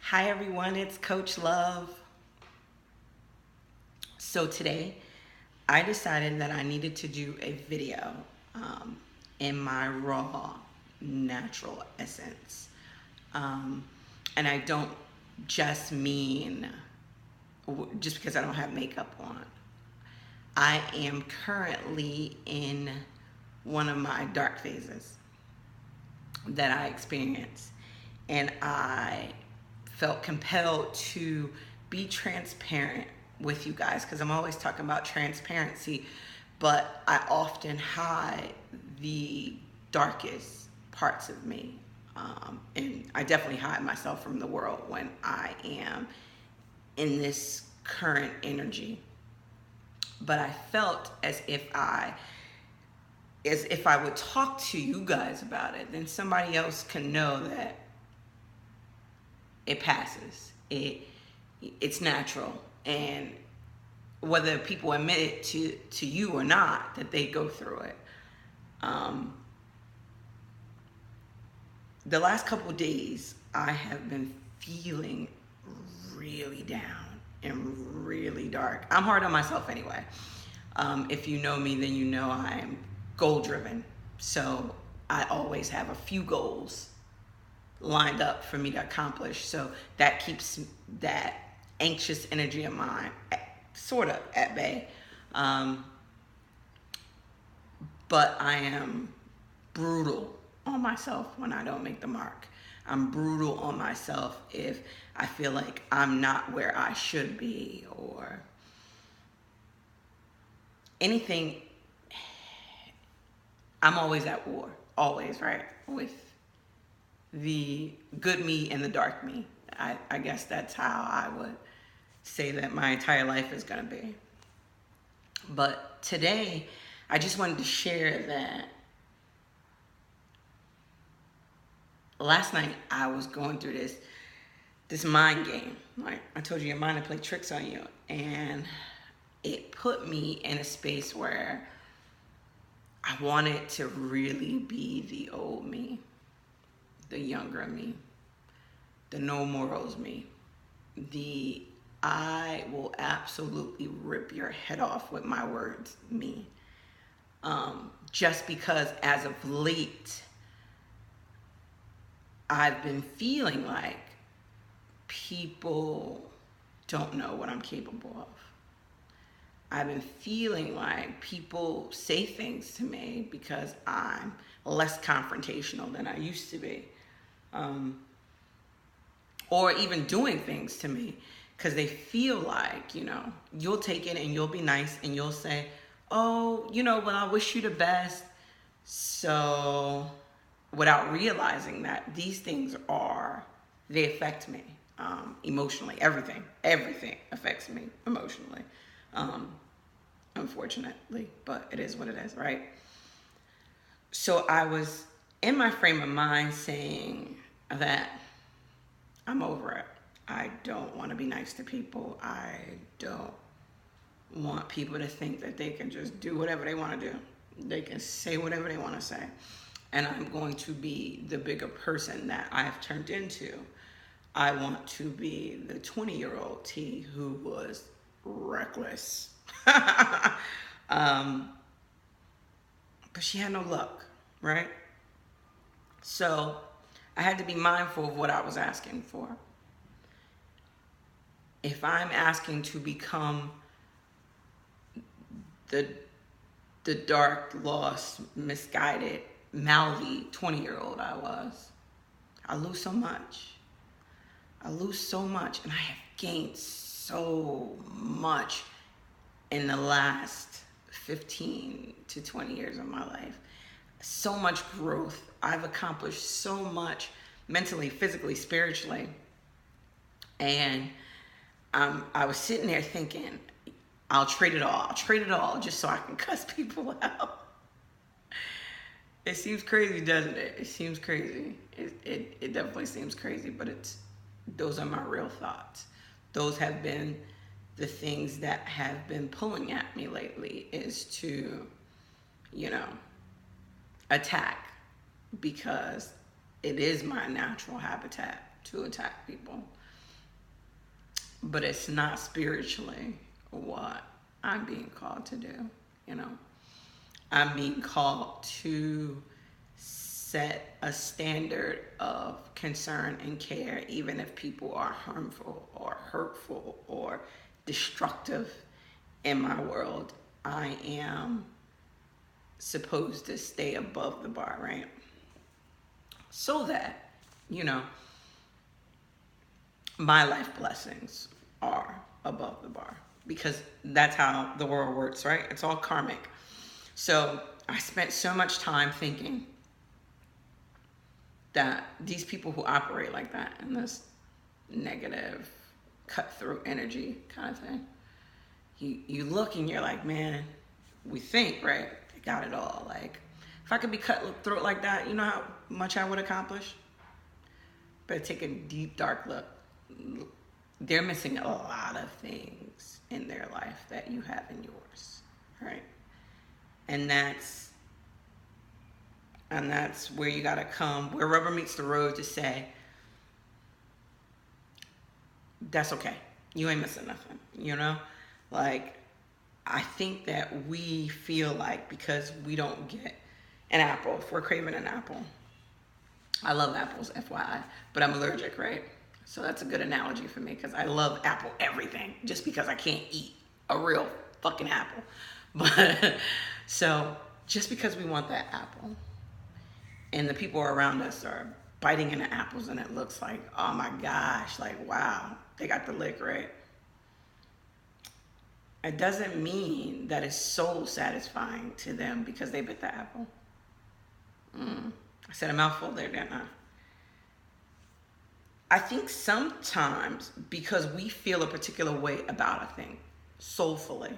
Hi everyone, it's Coach Love. So today I decided that I needed to do a video in my raw, natural essence. Um, and I don't just mean just because I don't have makeup on. I am currently in one of my dark phases that I experienced, and I felt compelled to be transparent with you guys because I'm always talking about transparency, but I often hide the darkest parts of me. And I definitely hide myself from the world when I am in this current energy. But I felt as if I would talk to you guys about it, then somebody else can know that it passes. It's natural, and whether people admit it to you or not, that they go through it. The last couple of days, I have been feeling really down and really dark. I'm hard on myself anyway. If you know me, then you know I'm goal driven. So I always have a few goals lined up for me to accomplish. So that keeps that anxious energy of mine sort of at bay. But I am brutal on myself when I don't make the mark. I'm brutal on myself if I feel like I'm not where I should be or anything. I'm always at war, always, right? With the good me and the dark me. I guess that's how I would say that my entire life is going to be. But today, I just wanted to share that last night I was going through this mind game. Like I told you, your mind will play tricks on you. And it put me in a space where I wanted to really be the old me, the younger me, the no morals me, the I will absolutely rip your head off with my words me. Just because as of late, I've been feeling like people don't know what I'm capable of. I've been feeling like people say things to me because I'm less confrontational than I used to be. Or even doing things to me because they feel like, you'll take it and you'll be nice and you'll say, oh, well, I wish you the best. So without realizing that these things they affect me emotionally. Everything affects me emotionally. Unfortunately, but it is what it is, right? So I was in my frame of mind saying that I'm over it. I don't want to be nice to people. I don't want people to think that they can just do whatever they want to do. They can say whatever they want to say. And I'm going to be the bigger person that I've turned into. I want to be the 20-year-old T who was reckless. But she had no luck, right? So I had to be mindful of what I was asking for. If I'm asking to become the dark, lost, misguided, mouthy 20-year-old I lose so much. And I have gained so much in the last 15 to 20 years of my life. So much growth. I've accomplished so much mentally, physically, spiritually. And I was sitting there thinking, I'll trade it all just so I can cuss people out. It seems crazy, doesn't it? It seems crazy. It definitely seems crazy, but those are my real thoughts. Those have been the things that have been pulling at me lately, is to, attack, because it is my natural habitat to attack people. but it's not spiritually what I'm being called to do, you know. I'm being called to set a standard of concern and care, even if people are harmful or hurtful or destructive in my world. I am supposed to stay above the bar, right? So that, you know, my life blessings are above the bar, because that's how the world works, right? It's all karmic. So I spent so much time thinking that these people who operate like that in this negative, cutthroat energy kind of thing, you look and you're like, man, we think, right? They got it all. Like, if I could be cutthroat like that, you know how much I would accomplish? But take a deep, dark look. They're missing a lot of things in their life that you have in yours, right? And that's where you gotta come, where rubber meets the road, to say, that's okay. You ain't missing nothing, you know? Like, I think that we feel like because we don't get an apple, if we're craving an apple. I love apples, FYI, but I'm allergic, right? So that's a good analogy for me, because I love apple everything, just because I can't eat a real fucking apple. But so just because we want that apple, and the people around us are biting into apples, and it looks like, oh my gosh, like, wow, they got the lick, right? It doesn't mean that it's so satisfying to them because they bit the apple. I said a mouthful there, didn't I? I think sometimes because we feel a particular way about a thing, soulfully,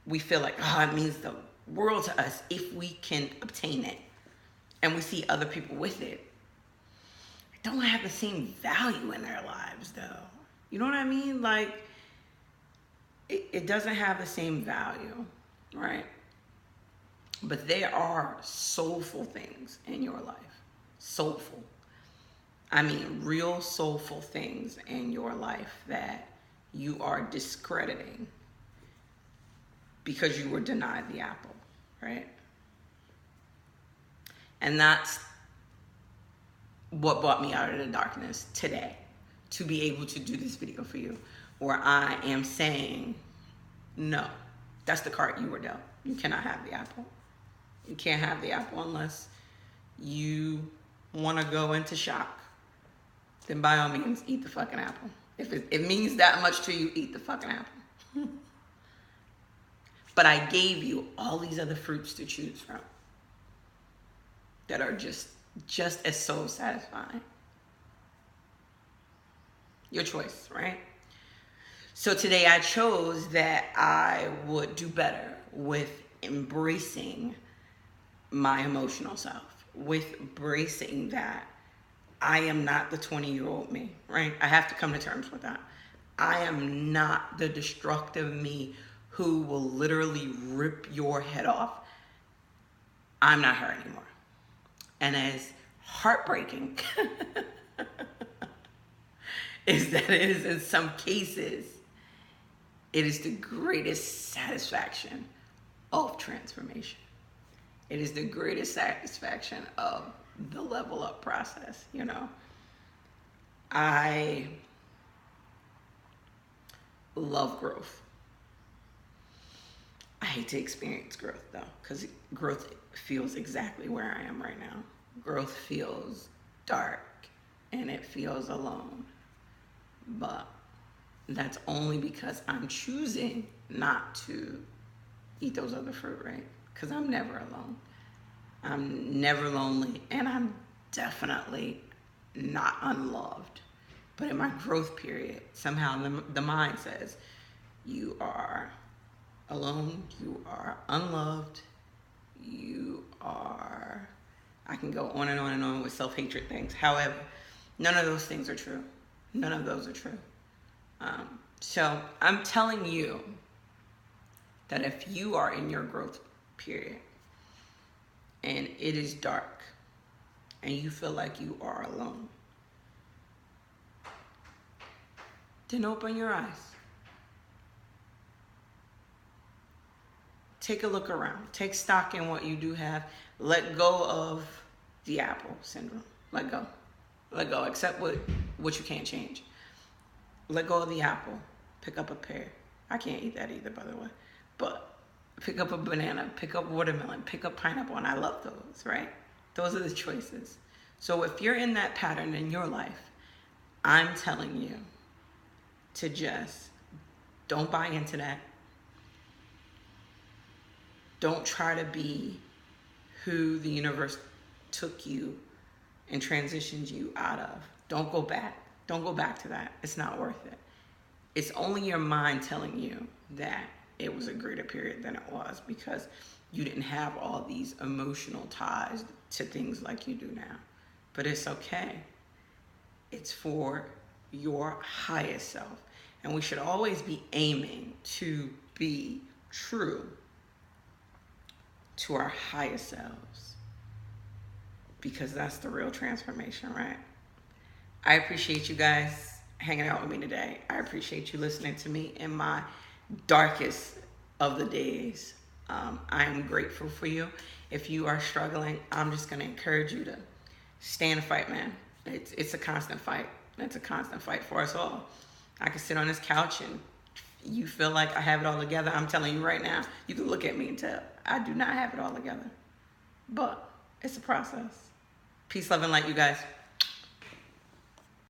we feel like, oh, it means the world to us if we can obtain it. And we see other people with it. It don't have the same value in their lives, though. You know what I mean? Like, it doesn't have the same value, right? But there are soulful things in your life. Soulful. I mean, real soulful things in your life that you are discrediting because you were denied the apple, right? And that's what brought me out of the darkness today, to be able to do this video for you, where I am saying, no, that's the cart you were dealt. You cannot have the apple. You can't have the apple unless you want to go into shock. Then by all means, eat the fucking apple. If it means that much to you, eat the fucking apple. But I gave you all these other fruits to choose from that are just as soul satisfying. Your choice, right? So today I chose that I would do better with embracing my emotional self, with embracing that I am not the 20-year-old me, right? I have to come to terms with that. I am not the destructive me who will literally rip your head off. I'm not her anymore. And as heartbreaking is that it is, in some cases, it is the greatest satisfaction of transformation. It is the greatest satisfaction of the level up process, you know. I love growth. I hate to experience growth, though, because growth feels exactly where I am right now. Growth feels dark and it feels alone. But that's only because I'm choosing not to eat those other fruit, right? Because I'm never alone. I'm never lonely, and I'm definitely not unloved. But in my growth period, somehow the mind says, you are alone, you are unloved, you are, I can go on and on and on with self-hatred things. However, none of those things are true. None of those are true. So I'm telling you that if you are in your growth period and it is dark and you feel like you are alone, then open your eyes. Take a look around. Take stock in what you do have. Let go of the apple syndrome. Let go. Let go. Accept what you can't change. Let go of the apple. Pick up a pear. I can't eat that either, by the way. But pick up a banana. Pick up watermelon. Pick up pineapple. And I love those, right? Those are the choices. So if you're in that pattern in your life, I'm telling you to just don't buy into that. Don't try to be who the universe took you and transitioned you out of. Don't go back. Don't go back to that. It's not worth it. It's only your mind telling you that it was a greater period than it was because you didn't have all these emotional ties to things like you do now. But it's okay. It's for your highest self. And we should always be aiming to be true to our highest selves, because that's the real transformation, right? I appreciate you guys hanging out with me today. I appreciate you listening to me in my darkest of the days. I am grateful for you. If you are struggling, I'm just going to encourage you to stay in the fight, man. It's a constant fight. It's a constant fight for us all. I can sit on this couch and you feel like I have it all together. I'm telling you right now, you can look at me and tell I do not have it all together. But it's a process. Peace, love, and light, you guys.